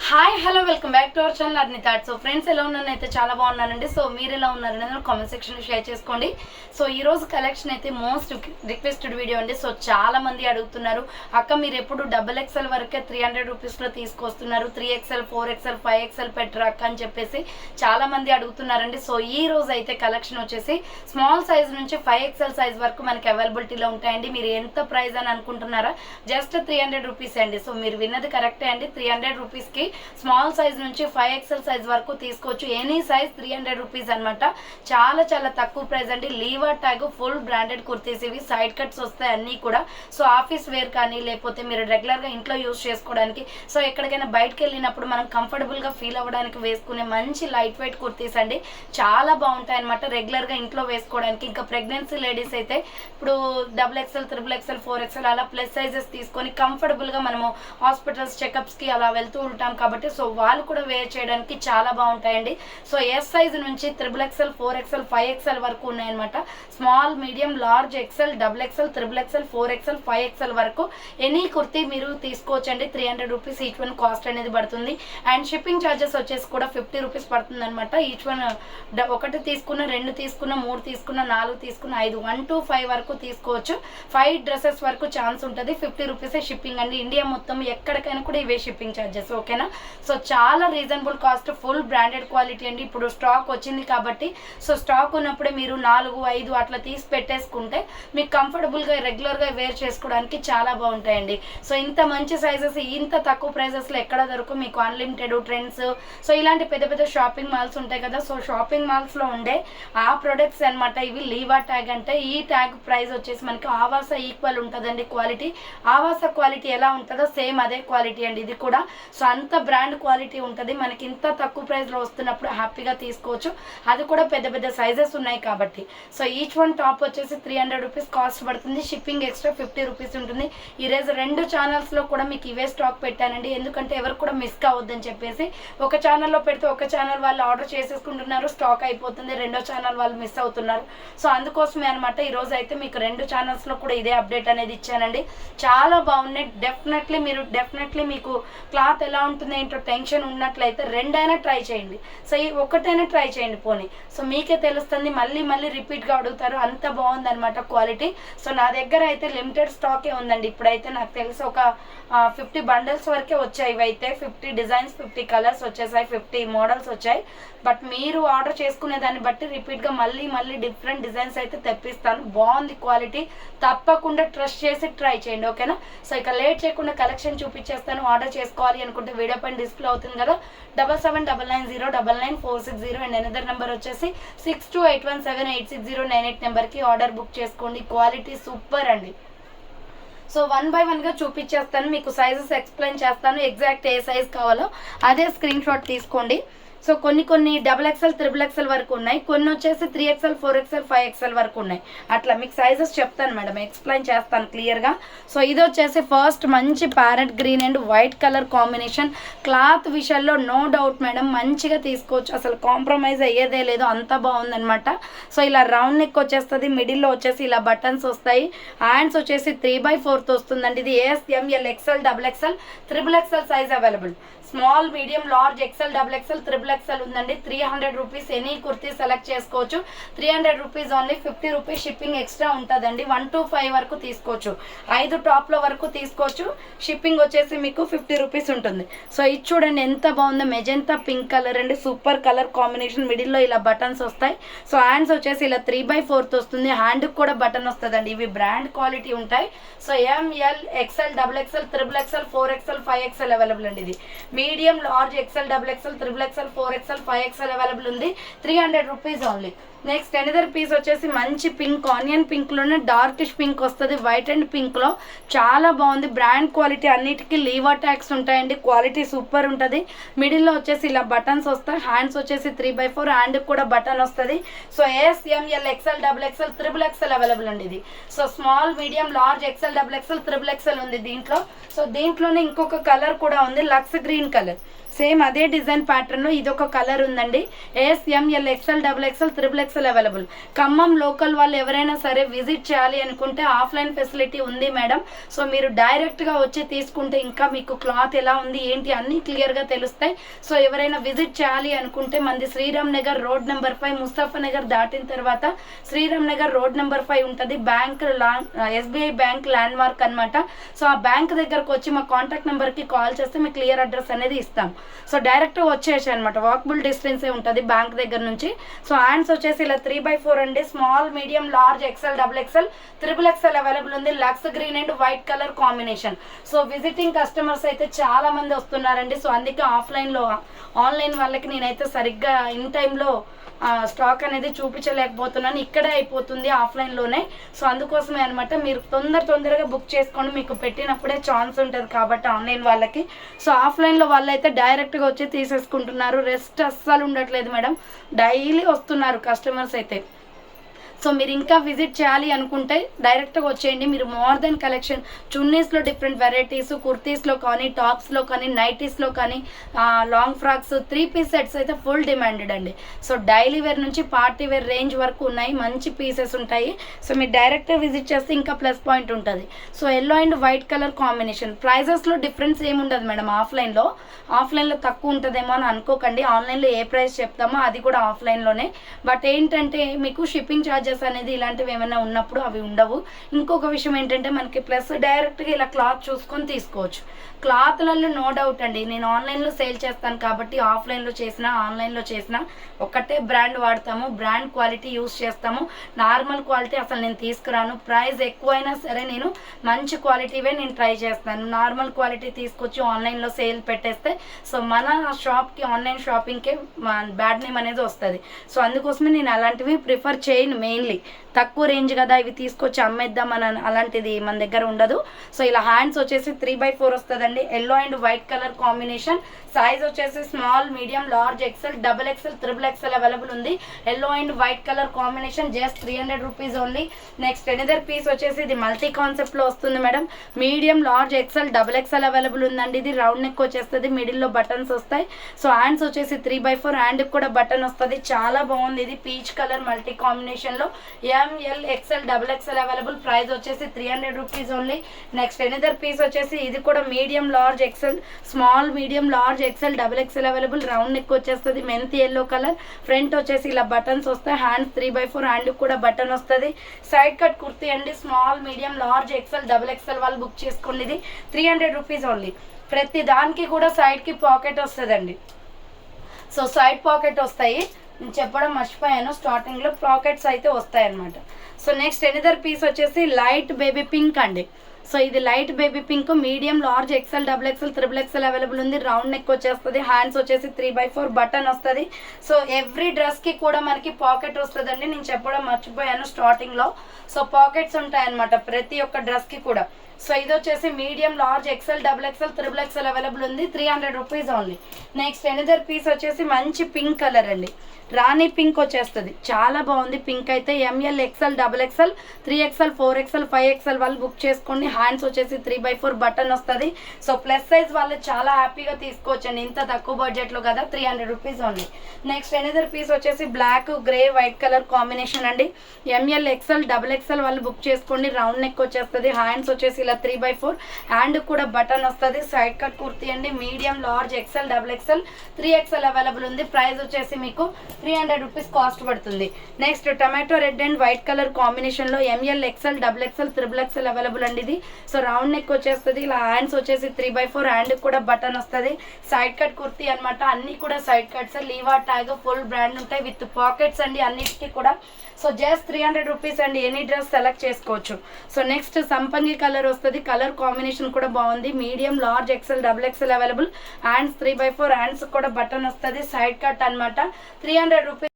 Hi hello welcome back to our channel అర్ని thought. So friends ఎలా ఉన్నాను అయితే చాలా బాగున్నానండి. సో మీరు ఎలా ఉన్నారనేది కామెంట్ సెక్షన్లో షేర్ చేసుకోండి. సో ఈరోజు కలెక్షన్ అయితే మోస్ట్ రిక్వెస్టెడ్ వీడియో అండి. సో చాలా మంది అడుగుతున్నారు, అక్క మీరు ఎప్పుడు XXL వరకే 300 రూపీస్లో తీసుకొస్తున్నారు, 3XL 4XL 5XL పెట్టరు అక్క అని చెప్పేసి చాలా మంది అడుగుతున్నారండి. సో ఈ రోజు అయితే కలెక్షన్ వచ్చేసి స్మాల్ సైజ్ నుంచి 5XL సైజ్ వరకు మనకి అవైలబిలిటీలో ఉంటాయండి. మీరు ఎంత ప్రైస్ అని అనుకుంటున్నారా? జస్ట్ 300 రూపీస్ అండి. సో మీరు విన్నది కరెక్టే అండి. 300 రూపీస్కి స్మాల్ సైజ్ నుంచి 5XL సైజ్ వరకు తీసుకోవచ్చు. ఎనీ సైజ్ 300 రూపీస్ అనమాట. చాలా చాలా తక్కువ ప్రైస్ అండి. Lever tag full branded kurtis, ఇవి సైడ్ కట్స్ వస్తాయి అన్నీ కూడా. సో ఆఫీస్ వేర్ కానీ లేకపోతే మీరు రెగ్యులర్గా ఇంట్లో యూజ్ చేసుకోవడానికి, సో ఎక్కడికైనా బయటకు వెళ్ళినప్పుడు మనం కంఫర్టబుల్గా ఫీల్ అవ్వడానికి వేసుకునే మంచి లైట్ వెయిట్ కుర్తీస్ అండి. చాలా బాగుంటాయి అనమాట రెగ్యులర్గా ఇంట్లో వేసుకోవడానికి. ఇంకా ప్రెగ్నెన్సీ లేడీస్ అయితే ఇప్పుడు XXL, XXL 4XL అలా ప్లస్ సైజెస్ తీసుకొని కంఫర్టబుల్గా మనము హాస్పిటల్స్ చెకప్స్కి అలా వెళ్తూ ఉంటాం కాబట్టి సో వాళ్ళు కూడా వేర్ చేయడానికి చాలా బాగుంటాయండి. సో ఎస్ సైజ్ నుంచి XXL 4XL 5XL వరకు ఉన్నాయన్నమాట. Small, medium, large, XL, XXL, XXL 4XL 5XL వరకు ఎనీ కుర్తీ మీరు తీసుకోవచ్చండి. 300 రూపీస్ ఈచ్ వన్ కాస్ట్ అనేది పడుతుంది. అండ్ షిప్పింగ్ ఛార్జెస్ వచ్చేసి కూడా 50 రూపీస్ పడుతుంది అనమాట. ఈచ్ వన్ ఒకటి తీసుకున్న, 2 తీసుకున్న, 3 తీసుకున్న, 4 తీసుకున్న, 5 1 to 5 వరకు తీసుకోవచ్చు. 5 డ్రెస్సెస్ వరకు ఛాన్స్ ఉంటుంది. 50 రూపీసే షిప్పింగ్ అండి. ఇండియా మొత్తం ఎక్కడికైనా కూడా ఇవే షిప్పింగ్ ఛార్జెస్. ఓకేనా? సో చాలా reasonable cost, full branded quality అండి. ఇప్పుడు స్టాక్ వచ్చింది కాబట్టి సో స్టాక్ ఉన్నప్పుడే మీరు 4, 5 అట్లా తీసి పెట్టేసుకుంటే మీకు కంఫర్టబుల్గా రెగ్యులర్గా వేర్ చేసుకోవడానికి చాలా బాగుంటాయండి. సో ఇంత మంచి సైజెస్ ఇంత తక్కువ ప్రైజెస్లో ఎక్కడ దొరకవు మీకు. అన్లిమిటెడ్, ట్రెండ్స్, సో ఇలాంటి పెద్ద పెద్ద షాపింగ్ మాల్స్ ఉంటాయి కదా, సో షాపింగ్ మాల్స్లో ఉండే ఆ ప్రొడక్ట్స్ అనమాట ఇవి. లీవా ట్యాగ్ అంటే ఈ ట్యాగ్ ప్రైస్ వచ్చేసి మనకి ఆవాస ఈక్వల్ ఉంటుందండి క్వాలిటీ. ఆవాస క్వాలిటీ ఎలా ఉంటుందో సేమ్ అదే క్వాలిటీ అండి ఇది కూడా. సో అంత బ్రాండ్ క్వాలిటీ ఉంటుంది. మనకి ఇంత తక్కువ ప్రైస్లో వస్తున్నప్పుడు హ్యాపీగా తీసుకోవచ్చు. అది కూడా పెద్ద పెద్ద సైజెస్ ఉన్నాయి కాబట్టి. సో ఈచ్ వన్ టాప్ వచ్చేసి 300 రూపీస్ కాస్ట్ పడుతుంది. షిప్పింగ్ ఎక్స్ట్రా 50 రూపీస్ ఉంటుంది. ఈరోజు 2 ఛానల్స్లో కూడా మీకు ఇవే స్టాక్ పెట్టానండి. ఎందుకంటే ఎవరు కూడా మిస్ కావద్దని చెప్పేసి. ఒక ఛానల్లో పెడితే ఒక ఛానల్ వాళ్ళు ఆర్డర్ చేసేసుకుంటున్నారు, స్టాక్ అయిపోతుంది. రెండో ఛానల్ వాళ్ళు మిస్ అవుతున్నారు. సో అందుకోసమే అనమాట ఈరోజు అయితే మీకు 2 ఛానల్స్లో కూడా ఇదే అప్డేట్ అనేది ఇచ్చానండి. చాలా బాగున్నాయి. డెఫినెట్లీ మీకు క్లాత్ ఎలా ఉంటుంది ఏంటో టెన్షన్ ఉన్నట్లయితే 2 అయినా ట్రై చేయండి. సో ఈ ఒకటైనా ట్రై చేయండి పోనీ. సో మీకే తెలుస్తుంది, మళ్ళీ రిపీట్గా అడుగుతారు. అంత బాగుంది అనమాట క్వాలిటీ. సో నా దగ్గర అయితే లిమిటెడ్ స్టాకే ఉందండి. ఇప్పుడైతే నాకు తెలిసి ఒక 50 బండిల్స్ వరకే వచ్చాయి. ఇవైతే 50 డిజైన్స్, 50 కలర్స్ వచ్చేసాయి, 50 మోడల్స్ వచ్చాయి. బట్ మీరు ఆర్డర్ చేసుకునే దాన్ని బట్టి రిపీట్గా మళ్ళీ డిఫరెంట్ డిజైన్స్ అయితే తెప్పిస్తాను. బాగుంది క్వాలిటీ, తప్పకుండా ట్రస్ట్ చేసి ట్రై చేయండి. ఓకేనా? సో ఇక లేట్ చేయకుండా కలెక్షన్ చూపించేస్తాను. ఆర్డర్ చేసుకోవాలి అనుకుంటే వీడియో పైన డిస్ప్లే అవుతుంది కదా, 7799099460 అండ్ అనదర్ నెంబర్ వచ్చేసి 6281786098 నెంబర్కి ఆర్డర్ బుక్ చేసుకోండి. క్వాలిటీ సూపర్ అండి. సో 1 by 1గా చూపించేస్తాను, మీకు సైజెస్ ఎక్స్ప్లెయిన్ చేస్తాను. ఎగ్జాక్ట్ ఏ సైజ్ కావాలో అదే స్క్రీన్ షాట్ తీసుకోండి. సో కొన్ని XXL, XXL వరకు ఉన్నాయి. కొన్ని వచ్చేసి 3XL, 4XL, 5XL వరకు ఉన్నాయి. అట్లా మీకు సైజెస్ చెప్తాను మేడం, ఎక్స్ప్లెయిన్ చేస్తాను క్లియర్గా. సో ఇది వచ్చేసి ఫస్ట్ మంచి parrot green and white colour combination. Cloth విషయంలో నో డౌట్ మేడం, మంచిగా తీసుకోవచ్చు. అసలు కాంప్రమైజ్ అయ్యేదే లేదు, అంత బాగుందనమాట. సో ఇలా రౌండ్ నెక్ వచ్చేస్తుంది. మిడిల్లో వచ్చేసి ఇలా బటన్స్ వస్తాయి. హ్యాండ్స్ వచ్చేసి 3/4 వస్తుందండి. ఇది AS, ML, XL, XXL, XXL size available. Small, medium, large, XL, XXL, XXL ఉందండి. 300 రూపీస్ ఎనీ కుర్తీ సెలెక్ట్ చేసుకోవచ్చు. 300 rupees only. 50 rupees shipping extra ఉంటుందండి. 1 to 5 వరకు తీసుకోవచ్చు. 5 టాప్ల వరకు తీసుకోవచ్చు. షిప్పింగ్ వచ్చేసి మీకు 50 రూపీస్ ఉంటుంది. సో ఇది చూడండి ఎంత బాగుందో, మెజెంతా పింక్ కలర్ అండి. Super colour combination. మిడిల్లో ఇలా బటన్స్ వస్తాయి. సో హ్యాండ్స్ వచ్చేసి ఇలా 3/4 వస్తుంది. హ్యాండ్కి కూడా బటన్ వస్తుందండి. ఇవి బ్రాండ్ క్వాలిటీ ఉంటాయి. So ML, XL, XXL, XXL, 4XL, 5XL available అండి. ఇది medium, large, XL, XXL, XXL, 4XL, 5XL available ఉంది. 300 rupees only. Next another piece వచ్చేసి మంచి పింక్, ఆనియన్ పింక్లోనే డార్కిష్ పింక్ వస్తుంది. వైట్ అండ్ పింక్లో చాలా బాగుంది. బ్రాండ్ క్వాలిటీ, అన్నిటికీ లీవా ట్యాగ్స్ ఉంటాయండి. క్వాలిటీ సూపర్ ఉంటుంది. మిడిల్లో వచ్చేసి ఇలా బటన్స్ వస్తాయి. హ్యాండ్స్ వచ్చేసి 3/4, హ్యాండ్కి కూడా బటన్ వస్తుంది. So AS, ML, XL, XXL, XXL available అండి ఇది. So small, medium, large, XL, XXL, XXL ఉంది దీంట్లో. సో దీంట్లోనే ఇంకొక కలర్ కూడా ఉంది, లక్స్ గ్రీన్ కలర్. సేమ్ అదే డిజైన్ ప్యాటర్న్లో ఇదొక కలర్ ఉందండి. S M L XL double XL triple XL available. Khammam local వాళ్ళు ఎవరైనా సరే విజిట్ చేయాలి అనుకుంటే ఆఫ్లైన్ ఫెసిలిటీ ఉంది మేడం. సో మీరు డైరెక్ట్గా వచ్చి తీసుకుంటే ఇంకా మీకు క్లాత్ ఎలా ఉంది ఏంటి అన్నీ క్లియర్గా తెలుస్తాయి. సో ఎవరైనా విజిట్ చేయాలి అనుకుంటే మంది శ్రీరామ్ నగర్ రోడ్ నెంబర్ 5 ముస్తఫా నగర్ దాటిన తర్వాత శ్రీరామ్ నగర్ రోడ్ నెంబర్ 5 ఉంటుంది. Bank SBI bank land mark అనమాట. సో ఆ బ్యాంక్ దగ్గరకు వచ్చి మా కాంటాక్ట్ నెంబర్కి కాల్ చేస్తే మీకు క్లియర్ అడ్రస్ అనేది ఇస్తాం. సో డైరెక్ట్ వచ్చేసి అనమాట, వాకబుల్ డిస్టెన్సే ఉంటుంది బ్యాంక్ దగ్గర నుంచి. సో హ్యాండ్స్ వచ్చేసి ఇలా 3x4 అండి. Small medium large XL double XL triple XL available ఉంది. Lux green and white colour combination. So visiting customers అయితే చాలా మంది వస్తున్నారండి. సో అందుకే ఆన్లైన్ వాళ్ళకి నేనైతే సరిగ్గా ఇన్ టైంలో స్టాక్ అనేది చూపించలేకపోతున్నాను. ఇక్కడే అయిపోతుంది ఆఫ్లైన్లోనే. సో అందుకోసమే అనమాట, మీరు తొందరగా బుక్ చేసుకోండి, మీకు పెట్టినప్పుడే ఛాన్స్ ఉంటుంది కాబట్టి ఆన్లైన్ వాళ్ళకి. సో ఆఫ్లైన్లో వాళ్ళైతే డైరెక్ట్గా వచ్చి తీసేసుకుంటున్నారు. రెస్ట్ అస్సలు ఉండట్లేదు మేడం, డైలీ వస్తున్నారు కస్టమర్స్ అయితే. సో మీరు ఇంకా విజిట్ చేయాలి అనుకుంటే డైరెక్ట్గా వచ్చేయండి. మీరు మోర్ దెన్ కలెక్షన్ చున్నీస్లో డిఫరెంట్ వెరైటీస్, కుర్తీస్లో కానీ, టాప్స్లో కానీ, నైటీస్లో కానీ, లాంగ్ ఫ్రాక్స్, 3 పీస్ సెట్స్ అయితే ఫుల్ డిమాండెడ్ అండి. సో డైలీ వేర్ నుంచి పార్టీ వేర్ రేంజ్ వరకు ఉన్నాయి, మంచి పీసెస్ ఉంటాయి. సో మీరు డైరెక్ట్గా విజిట్ చేస్తే ఇంకా ప్లస్ పాయింట్ ఉంటుంది. So yellow and white colour combination. ప్రైజెస్లో డిఫరెన్స్ ఏమి ఉండదు మేడం. ఆఫ్లైన్లో తక్కువ ఉంటుందేమో అని అనుకోకండి. ఆన్లైన్లో ఏ ప్రైస్ చెప్తామో అది కూడా ఆఫ్లైన్లోనే. బట్ ఏంటంటే మీకు షిప్పింగ్ ఛార్జెస్ అనేది ఇలాంటివి ఏమైనా ఉన్నప్పుడు అవి ఉండవు. ఇంకొక విషయం ఏంటంటే మనకి ప్లస్ డైరెక్ట్గా ఇలా క్లాత్ చూసుకొని తీసుకోవచ్చు. క్లాత్లలో నో డౌట్ అండి, నేను ఆన్లైన్లో సేల్ చేస్తాను కాబట్టి ఆఫ్లైన్లో చేసినా ఆన్లైన్లో చేసినా ఒకటే బ్రాండ్ వాడతాము, బ్రాండ్ క్వాలిటీ యూస్ చేస్తాము. నార్మల్ క్వాలిటీ అసలు నేను తీసుకురాను. ప్రైస్ ఎక్కువైనా సరే నేను మంచి క్వాలిటీవే నేను ట్రై చేస్తాను. నార్మల్ క్వాలిటీ తీసుకొచ్చి ఆన్లైన్లో సేల్ పెట్టేస్తే సో మన షాప్కి, ఆన్లైన్ షాపింగ్కే బ్యాడ్ నేమ్ అనేది వస్తుంది. సో అందుకోసమే నేను అలాంటివి ప్రిఫర్ చేయను. మెయిన్లీ తక్కువ రేంజ్ కదా ఇవి తీసుకొచ్చి అమ్మేద్దాం అని అలాంటిది మన దగ్గర ఉండదు. సో ఇలా హ్యాండ్స్ వచ్చేసి 3x4 వస్తుందండి. Yellow and white colour combination. Size వచ్చేసి small, medium, large, XL, double XL, triple XL available ఉంది. Yellow and white colour combination just 300 rupees only. Next another piece వచ్చేసి ఇది మల్టీ కాన్సెప్ట్లో వస్తుంది madam. Medium, large, XL, double XL available ఉందండి. ఇది round neck వచ్చేస్తుంది, మిడిల్లో బటన్స్ వస్తాయి. సో హ్యాండ్స్ వచ్చేసి 3x4, హ్యాండ్కి కూడా బటన్ వస్తుంది. చాలా బాగుంది. ఇది పీచ్ కలర్ మల్టీ కాంబినేషన్లో M L XL double XL available. Price వచ్చేసి 300 rupees only. Next another piece వచ్చేసి ఇది కూడా medium, large, XL, small, medium, large, XL, double XL available. Round neck వచ్చేస్తుంది, మెంతి ఎల్లో కలర్. ఫ్రంట్ వచ్చేసి ఇలా బటన్స్ వస్తాయి. హ్యాండ్స్ 3x4, హ్యాండ్కి కూడా బటన్ వస్తుంది. సైడ్ కట్ కుర్తీ అండి. Small, medium, large, XL, double XL వాళ్ళు బుక్ చేసుకోండి. ఇది 300 రూపీస్ ఓన్లీ. ప్రతి దానికి కూడా సైడ్కి పాకెట్ వస్తుందండి. సో సైడ్ పాకెట్ వస్తాయి, నేను చెప్పడం మర్చిపోయాను, స్టార్టింగ్లో పాకెట్స్ అయితే వస్తాయి అన్నమాట. సో నెక్స్ట్ ఎనదర్ పీస్ వచ్చేసి లైట్ బేబీ పింక్ అండి. సో ఇది light baby pink, medium, large, XL, double XL, triple XL available ఉంది. రౌండ్ నెక్ వచ్చేస్తుంది. హ్యాండ్స్ వచ్చేసి 3x4, బటన్ వస్తుంది. సో ఎవ్రీ డ్రెస్కి కూడా మనకి పాకెట్ వస్తుందండి. నేను చెప్పడం మర్చిపోయాను స్టార్టింగ్లో. సో పాకెట్స్ ఉంటాయి అన్నమాట ప్రతి ఒక్క డ్రెస్కి కూడా. సో ఇది వచ్చేసి medium, large, XL, double XL, triple XL available ఉంది. 300 rupees only. Next another piece వచ్చేసి మంచి పింక్ కలర్ అండి. రాణి పింక్ వచ్చేస్తుంది, చాలా బాగుంది పింక్ అయితే. ML XL, double XL, 3XL, 4XL, 5XL వాళ్ళు బుక్ చేసుకోండి. హ్యాండ్స్ వచ్చేసి 3x4, బటన్ వస్తుంది. సో ప్లస్ సైజ్ వాళ్ళు చాలా హ్యాపీగా తీసుకోవచ్చండి, ఇంత తక్కువ బడ్జెట్లో కదా. 300 rupees only. Next another piece వచ్చేసి black, grey, white colour combination అండి. ఎంఎల్ ఎక్సెల్, డబుల్ ఎక్సెల్ వాళ్ళు బుక్ చేసుకోండి. రౌండ్ నెక్ వచ్చేస్తుంది. హ్యాండ్స్ వచ్చేసి ఇలా 3x4, హ్యాండ్ కూడా బటన్ వస్తుంది. సైడ్ కట్ కుర్తీ అండి. Medium, large, XL, double XL, 3XL available ఉంది. ప్రైస్ వచ్చేసి మీకు 300 రూపీస్ కాస్ట్ పడుతుంది. Next tomato red and white colour కాంబినేషన్లో M L XL, double XL, triple XL available అండి ఇది. సో రౌండ్ నెక్ వచ్చేస్తుంది. ఇలా హ్యాండ్స్ వచ్చేసి 3x4, హ్యాండ్ కూడా బటన్ వస్తుంది. సైడ్ కట్ కుర్తీ అనమాట. అన్ని కూడా side cuts, Liva tag, full brand ఉంటాయి విత్ పాకెట్స్ అండి అన్నిటికీ కూడా. సో జస్ట్ 300 రూపీస్ అండి, ఎనీ డ్రెస్ సెలెక్ట్ చేసుకోవచ్చు. సో నెక్స్ట్ సంపంగి కలర్ వస్తుంది. కలర్ కాంబినేషన్ కూడా బాగుంది. Medium, large, XL, double XL available. Hands 3x4, hands కూడా బటన్ వస్తుంది. సైడ్ కట్ అనమాట. 300 రూపీస్.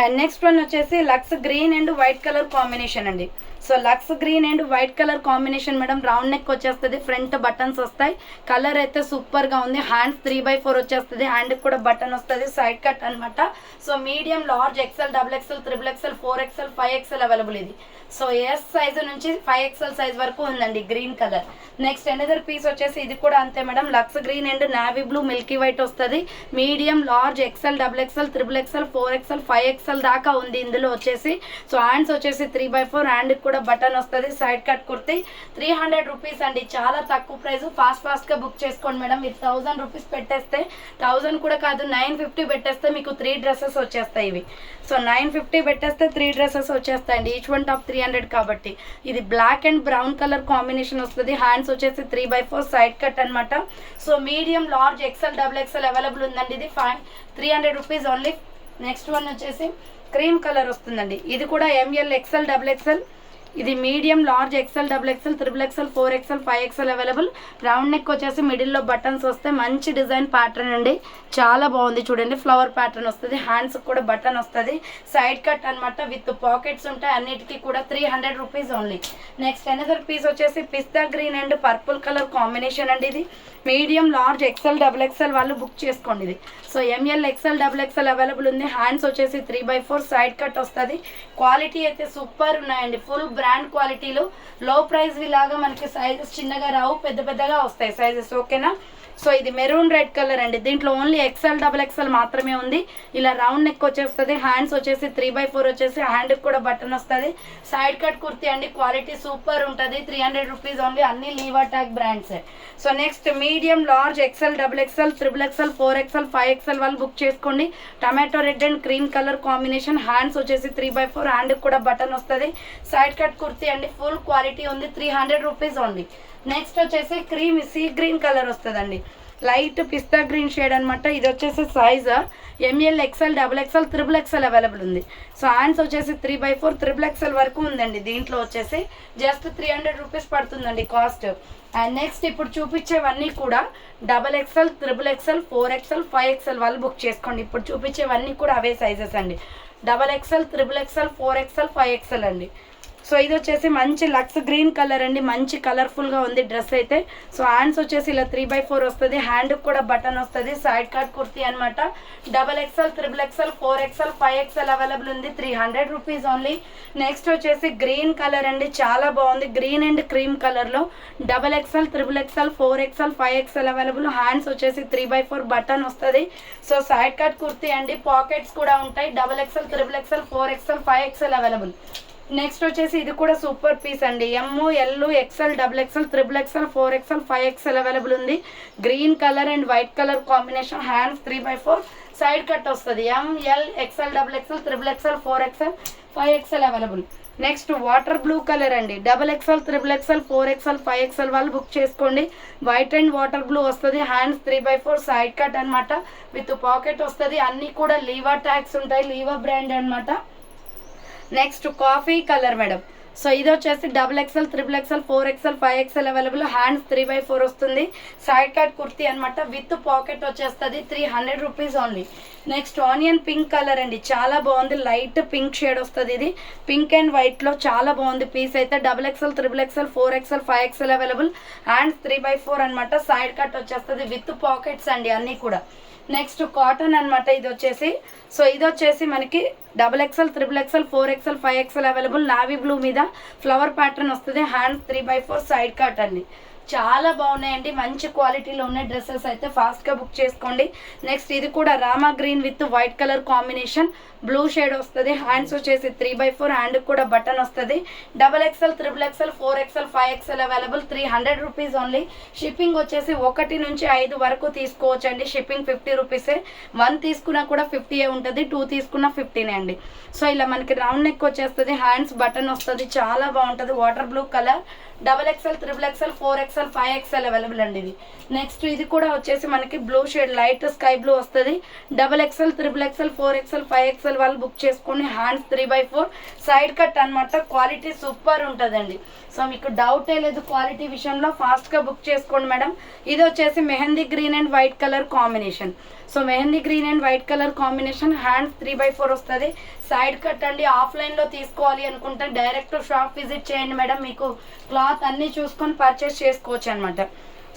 అండ్ నెక్స్ట్ వన్ వచ్చేసి Lux green and white colour combination అండి. So lux green and white colour combination madam. Round neck వచ్చేస్తుంది, front buttons వస్తాయి. Colour అయితే సూపర్గా ఉంది. హ్యాండ్స్ 3x4 వచ్చేస్తుంది. హ్యాండ్కి కూడా బటన్ వస్తుంది. సైడ్ కట్ అనమాట. So medium, large, XL, double XL, triple XL, 4XL, 5XL available ఇది. సో ఎస్ సైజు నుంచి 5XL సైజ్ వరకు ఉందండి green colour. Next another piece వచ్చేసి ఇది కూడా అంతే madam, lux green and navy blue milky white వస్తుంది. Medium, large, XL, XXL, XXL, 4XL, 5XL దాకా ఉంది ఇందులో వచ్చేసి. సో హ్యాండ్స్ వచ్చేసి 3/4, హ్యాండ్ కూడా బటన్ వస్తుంది. సైడ్ కట్ కుర్తి 300 రూపీస్ అండి, చాలా తక్కువ ప్రైస్. ఫాస్ట్గా బుక్ చేసుకోండి మేడం. మీరు 1000 రూపీస్ పెట్టేస్తే, 1000 కూడా కాదు 950 పెట్టేస్తే మీకు 3 డ్రెస్సెస్ వచ్చేస్తాయి ఇవి. సో 950 పెట్టేస్తే 3 డ్రెస్సెస్ వచ్చేస్తాయండి, ఈచ్ వన్ టాప్ 300 కాబట్టి. ఇది black and brown colour combination వస్తుంది. హ్యాండ్స్ వచ్చేసి 3/4 సైడ్ కట్ అనమాట. So medium, large, XL, XXL available ఉందండి. ఇది 300 రూపీస్ ఓన్లీ. నెక్స్ట్ వన్ వచ్చేసి క్రీమ్ కలర్ వస్తుందండి. ఇది కూడా ML, XL, XXL. ఇది medium, large, XL, XXL, XXL, 4XL, 5XL available. Round neck వచ్చేసి మిడిల్లో బటన్స్ వస్తాయి. మంచి డిజైన్ ప్యాటర్న్ అండి, చాలా బాగుంది చూడండి. ఫ్లవర్ ప్యాటర్న్ వస్తుంది. హ్యాండ్స్ కూడా బటన్ వస్తుంది. సైడ్ కట్ అనమాట, విత్ పాకెట్స్ ఉంటాయి. అన్నిటికీ కూడా 300 rupees only. Next another piece వచ్చేసి pista green and purple colour combination అండి. ఇది మీడియం, లార్జ్, XL, XXL వాళ్ళు బుక్ చేసుకోండి ఇది. సో ML, XL, XXL అవైలబుల్ ఉంది. హ్యాండ్స్ వచ్చేసి 3/4 సైడ్ కట్ వస్తుంది. క్వాలిటీ అయితే సూపర్ ఉన్నాయండి, ఫుల్ బ్రాండ్ క్వాలిటీలో. లో ప్రైస్ లాగా మనకి సైజెస్ చిన్నగా రావు, పెద్దగా వస్తాయి సైజెస్, ఓకేనా. సో ఇది మెరూన్ రెడ్ కలర్ అండి. దీంట్లో ఓన్లీ XL, XXL మాత్రమే ఉంది. ఇలా రౌండ్ నెక్ వచ్చేస్తుంది. హ్యాండ్స్ వచ్చేసి 3/4 వచ్చేసి, హ్యాండ్ కూడా బటన్ వస్తుంది. సైడ్ కట్ కుర్తీ అండి, క్వాలిటీ సూపర్ ఉంటుంది. 300 రూపీస్ ఓన్లీ. అన్ని Liva tag brands. So next medium, large, XL, XXL, XXL, 4XL, 5XL వాళ్ళు బుక్ చేసుకోండి. Tomato red and cream colour combination. Hands వచ్చేసి 3/4, హ్యాండ్ కూడా బటన్ వస్తుంది. సైడ్ కట్ కుర్తీ అండి, ఫుల్ క్వాలిటీ ఉంది. 300 రూపీస్ ఓన్లీ. నెక్స్ట్ వచ్చేసి క్రీమ్ సీ గ్రీన్ కలర్ వస్తుందండి, light పిస్తా green shade అనమాట. ఇది వచ్చేసి size ML, XL, XXL, XXL available ఉంది. సో హ్యాండ్స్ వచ్చేసి 3/4, XXL వరకు ఉందండి. దీంట్లో వచ్చేసి జస్ట్ 300 రూపీస్ పడుతుందండి కాస్ట్. అండ్ నెక్స్ట్ ఇప్పుడు చూపించేవన్నీ కూడా XXL, XXL, 4XL, 5XL వాళ్ళు బుక్ చేసుకోండి. ఇప్పుడు చూపించేవన్నీ కూడా అవే సైజెస్ అండి. XXL, XXL, 4XL, 5XL అండి. సో ఇది వచ్చేసి మంచి లక్స్ గ్రీన్ కలర్ అండి, మంచి కలర్ఫుల్గా ఉంది డ్రెస్ అయితే. సో హ్యాండ్స్ వచ్చేసి ఇలా 3/4 వస్తుంది. హ్యాండ్ కూడా బటన్ వస్తుంది. సైడ్ కట్ కుర్తీ అనమాట. XXL, XXL, 4XL, 5XL available ఉంది. 300 రూపీస్ ఓన్లీ. నెక్స్ట్ వచ్చేసి గ్రీన్ కలర్ అండి, చాలా బాగుంది. గ్రీన్ అండ్ క్రీమ్ కలర్లో XXL, XXL, 4XL, 5XL available. Hands వచ్చేసి 3/4 బటన్ వస్తుంది. సో సైడ్ కట్ కుర్తీ అండి, పాకెట్స్ కూడా ఉంటాయి. XXL, XXL, 4XL, 5XL available. Next వచ్చేసి ఇది కూడా సూపర్ పీస్ అండి. M, L, XL, XXL, XXL, 4XL, 5XL available ఉంది. Green colour and white colour combination. Hands 3/4 side cut వస్తుంది. M, L, XL, XXL, XXL, 4XL, 5XL available. Next water blue colour అండి. XXL, XXL, 4XL, 5XL వాళ్ళు book చేసుకోండి. White and water blue వస్తుంది. Hands 3/4 side cut అనమాట, with pocket వస్తుంది. అన్నీ కూడా Liva tags ఉంటాయి, లీవా బ్రాండ్ అనమాట. Next coffee colour madam. So ఇది వచ్చేసి XXL, XXL, 4XL, 5XL available. Hands 3/4 వస్తుంది. సైడ్ కట్ కుర్తీ అనమాట, విత్ పాకెట్ వచ్చేస్తుంది. 300 rupees only. Next onion pink colour అండి, చాలా బాగుంది. లైట్ పింక్ షేడ్ వస్తుంది. ఇది పింక్ అండ్ వైట్లో చాలా బాగుంది పీస్ అయితే. XXL, XXL, 4XL, 5XL available. Hands 3/4 అనమాట. సైడ్ కట్ వచ్చేస్తుంది, విత్ పాకెట్స్ అండి అన్నీ కూడా. నెక్స్ట్ కాటన్ అనమాట ఇది వచ్చేసి. సో ఇది వచ్చేసి మనకి XXL, XXL, 4XL, 5XL available. Navy blue మీద ఫ్లవర్ ప్యాటర్న్ వస్తుంది. హ్యాండ్స్ 3/4 సైడ్ కట్ అండి. చాలా బాగున్నాయండి, మంచి క్వాలిటీలో ఉన్నాయి డ్రెస్సెస్ అయితే. ఫాస్ట్గా బుక్ చేసుకోండి. నెక్స్ట్ ఇది కూడా Rama green with white colour combination, blue shade వస్తుంది. హ్యాండ్స్ వచ్చేసి 3/4, హ్యాండ్ కూడా బటన్ వస్తుంది. XXL, XXL, 4XL, 5XL available. 300 rupees only. Shipping వచ్చేసి 1 నుంచి 5 వరకు తీసుకోవచ్చండి. షిప్పింగ్ 50 రూపీసే. 1 తీసుకున్నా కూడా 50 ఉంటుంది, 2 తీసుకున్నా 15 అండి. సో ఇలా మనకి రౌండ్ నెక్ వచ్చేస్తుంది. హ్యాండ్స్ బటన్ వస్తుంది, చాలా బాగుంటుంది. Water blue colour. XXL, XXL, 4XL, 5XL available అండి ఇది. నెక్స్ట్ ఇది కూడా వచ్చేసి మనకి blue shade, light sky blue వస్తుంది. XXL, XXL, 4XL, 5XL వాళ్ళు బుక్ చేసుకుని. హ్యాండ్స్ 3/4 సైడ్ కట్ అనమాట. క్వాలిటీ సూపర్ ఉంటుందండి. సో మీకు డౌటే లేదు క్వాలిటీ విషయంలో. ఫాస్ట్గా బుక్ చేసుకోండి మేడం. ఇది వచ్చేసి mehndi green and white colour combination. So mehndi green and white colour combination. Hands 3/4 వస్తుంది. సైడ్ కట్ అండి. ఆఫ్లైన్లో తీసుకోవాలి అనుకుంటే డైరెక్ట్ షాప్ విజిట్ చేయండి మేడం. మీకు క్లాత్ అన్నీ చూసుకొని పర్చేస్ చేసుకోవచ్చు అనమాట.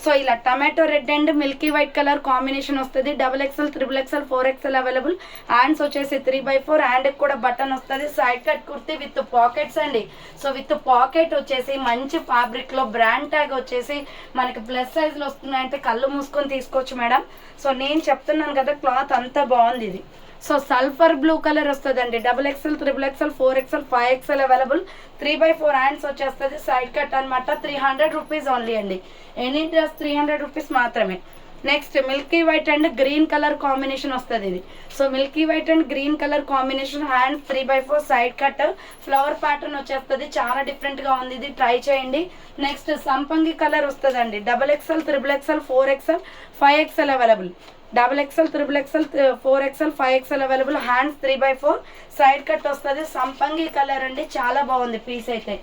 సో ఇలా tomato red and milky white colour combination వస్తుంది. XXL, XXL, 4XL available. Hands వచ్చేసి 3/4, హ్యాండ్ కూడా బటన్ వస్తుంది. Side cut kurti with pockets అండి. సో విత్ పాకెట్ వచ్చేసి మంచి ఫ్యాబ్రిక్ లో బ్రాండ్ ట్యాగ్ వచ్చేసి మనకి ప్లస్ సైజ్ లో వస్తున్నాయంటే కళ్ళు మూసుకొని తీసుకోవచ్చు మేడం. సో నేను చెప్తున్నాను కదా, క్లాత్ అంతా బాగుంది ఇది. సో సల్ఫర్ బ్లూ కలర్ వస్తుందండి. XXL, XXL, 4XL, 5XL available. 3/4 hands వచ్చేస్తుంది. సైడ్ కట్ అనమాట. 300 రూపీస్ ఓన్లీ అండి. ఎనీ డ్రెస్ 300 రూపీస్ మాత్రమే. Next Milky white and green colour combination వస్తుంది ఇది. So Milky white and green colour combination, hands 3/4, side cut, flower pattern వచ్చేస్తుంది. చాలా different గా ఉంది ఇది, ట్రై చేయండి. నెక్స్ట్ సంపంగి కలర్ వస్తుందండి. XXL, XXL, 4XL, 5XL available. XXL, XXL, 4XL, 5XL available. Hands 3/4, side cut వస్తుంది. సంపంగి కలర్ అండి, చాలా బాగుంది పీస్ అయితే.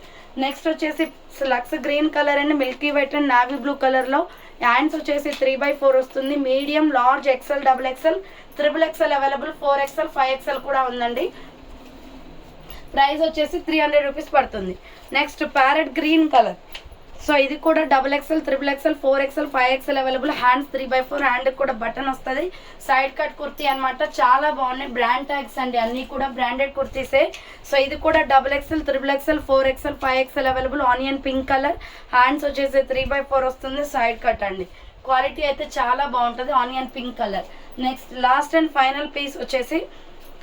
నెక్స్ట్ వచ్చేసి Lux green colour and milky white and navy blue colour లో హ్యాండ్స్ వచ్చేసి 3/4 వస్తుంది. Medium, large, XL, XXL, XXL available. 4XL, 5XL కూడా ఉందండి. ప్రైస్ వచ్చేసి 300 రూపీస్ పడుతుంది. Next parrot green colour. So ఇది కూడా XXL, XXL, 4XL, 5XL available. Hands 3/4, hand కూడా బటన్ వస్తుంది. సైడ్ కట్ కుర్తీ అనమాట. చాలా బాగున్నాయి. బ్రాండ్ ట్యాగ్స్ అండి, అన్ని కూడా బ్రాండెడ్ కుర్తీసే. సో ఇది కూడా XXL, XXL, 4XL, 5XL available. Onion pink colour. Hands వచ్చేసి 3/4 వస్తుంది. సైడ్ కట్ అండి. క్వాలిటీ అయితే చాలా బాగుంటుంది. Onion pink colour. Next last and final piece వచ్చేసి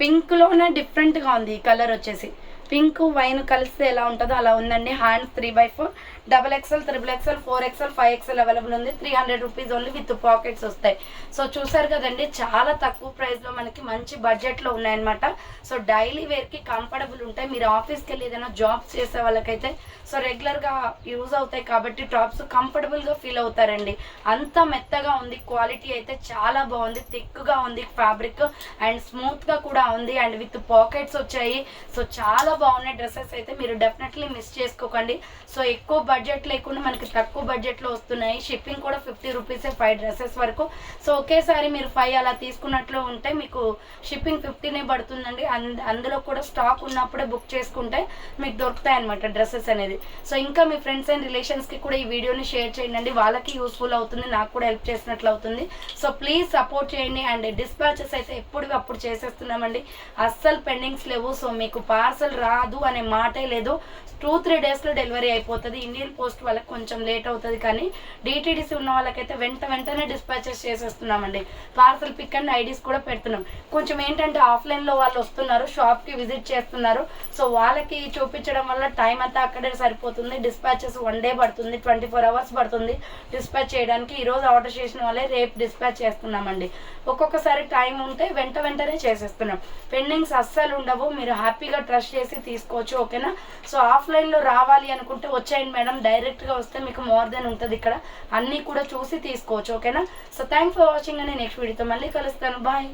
పింక్ లోనే డిఫరెంట్ గా ఉంది. ఈ కలర్ వచ్చేసి పింక్ వైన్ కలిస్తే ఎలా ఉంటుందో అలా ఉందండి. Hands 3/4, XXL, XXL, 4XL, 5XL available ఉంది. 300 రూపీస్ ఓన్లీ విత్ పాకెట్స్ వస్తాయి. సో చూసారు కదండి, చాలా తక్కువ ప్రైస్ లో మనకి మంచి బడ్జెట్ లో ఉన్నాయన్నమాట. సో డైలీ వేర్ కి కంఫర్టబుల్ ఉంటాయి. మీరు ఆఫీస్కి వెళ్ళి ఏదైనా జాబ్స్ చేసే వాళ్ళకైతే సో రెగ్యులర్ గా యూజ్ అవుతాయి కాబట్టి టాప్స్ కంఫర్టబుల్ గా ఫీల్ అవుతారండి. అంత మెత్తగా ఉంది. క్వాలిటీ అయితే చాలా బాగుంది. థిక్ గా ఉంది ఫ్యాబ్రిక్ అండ్ స్మూత్ గా కూడా ఉంది అండ్ విత్ పాకెట్స్ వచ్చాయి. సో చాలా బాగున్నాయి డ్రెస్సెస్ అయితే. మీరు డెఫినెట్లీ మిస్ చేసుకోకండి. సో ఎక్కువ బడ్జెట్ లేకుండా మనకి తక్కువ బడ్జెట్ లో వస్తున్నాయి. షిప్పింగ్ కూడా 50 రూపీసే 5 డ్రెస్సెస్ వరకు. సో ఒకేసారి మీరు 5 అలా తీసుకున్నట్లు ఉంటే మీకు షిప్పింగ్ 15 పడుతుందండి. అందులో కూడా స్టాక్ ఉన్నప్పుడే బుక్ చేసుకుంటే మీకు దొరుకుతాయి అనమాట డ్రెస్సెస్ అనేది. సో ఇంకా మీ ఫ్రెండ్స్ అండ్ రిలేషన్స్ కి కూడా ఈ వీడియోని షేర్ చేయండి. వాళ్ళకి యూస్ఫుల్ అవుతుంది, నాకు కూడా హెల్ప్ చేసినట్లు అవుతుంది. సో ప్లీజ్ సపోర్ట్ చేయండి. అండ్ డిస్పాచెస్ అయితే ఎప్పటికప్పుడు చేసేస్తున్నామండి. అస్సలు పెండింగ్స్ లేవు. సో మీకు పార్సల్ రాదు అనే మాటే లేదు. 2-3 డేస్లో డెలివరీ అయిపోతుంది. ఇండియన్ పోస్ట్ వాళ్ళకి కొంచెం లేట్ అవుతుంది, కానీ డిటిడిసి ఉన్న వాళ్ళకైతే వెంటనే డిస్పాచెస్ చేసేస్తున్నామండి. పార్సల్ పిక్ అండ్ ఐడీస్ కూడా పెడుతున్నాం. కొంచెం ఏంటంటే ఆఫ్లైన్లో వాళ్ళు వస్తున్నారు, షాప్కి విజిట్ చేస్తున్నారు. సో వాళ్ళకి చూపించడం వల్ల టైం అంతా అక్కడే సరిపోతుంది. డిస్పాచెస్ 1 డే పడుతుంది, 24 అవర్స్ పడుతుంది డిస్పాచ్ చేయడానికి. ఈరోజు ఆర్డర్ చేసిన వాళ్ళే రేపు డిస్పాచ్ చేస్తున్నామండి. ఒక్కొక్కసారి టైం ఉంటే వెంటనే చేసేస్తున్నాం. పెండింగ్స్ అస్సలు ఉండవు. మీరు హ్యాపీగా ట్రస్ట్ చేసి తీసుకోవచ్చు. ఓకేనా? సో ఆఫ్లైన్లో రావాలి అనుకుంటే వచ్చేయండి మేడం. డైరెక్ట్గా వస్తే మీకు మోర్ దెన్ ఉంటుంది. ఇక్కడ అన్నీ కూడా చూసి తీసుకోవచ్చు. ఓకేనా? సో థ్యాంక్స్ ఫర్ వాచింగ్ అని నెక్స్ట్ వీడియోతో మళ్ళీ కలుస్తాను. బాయ్.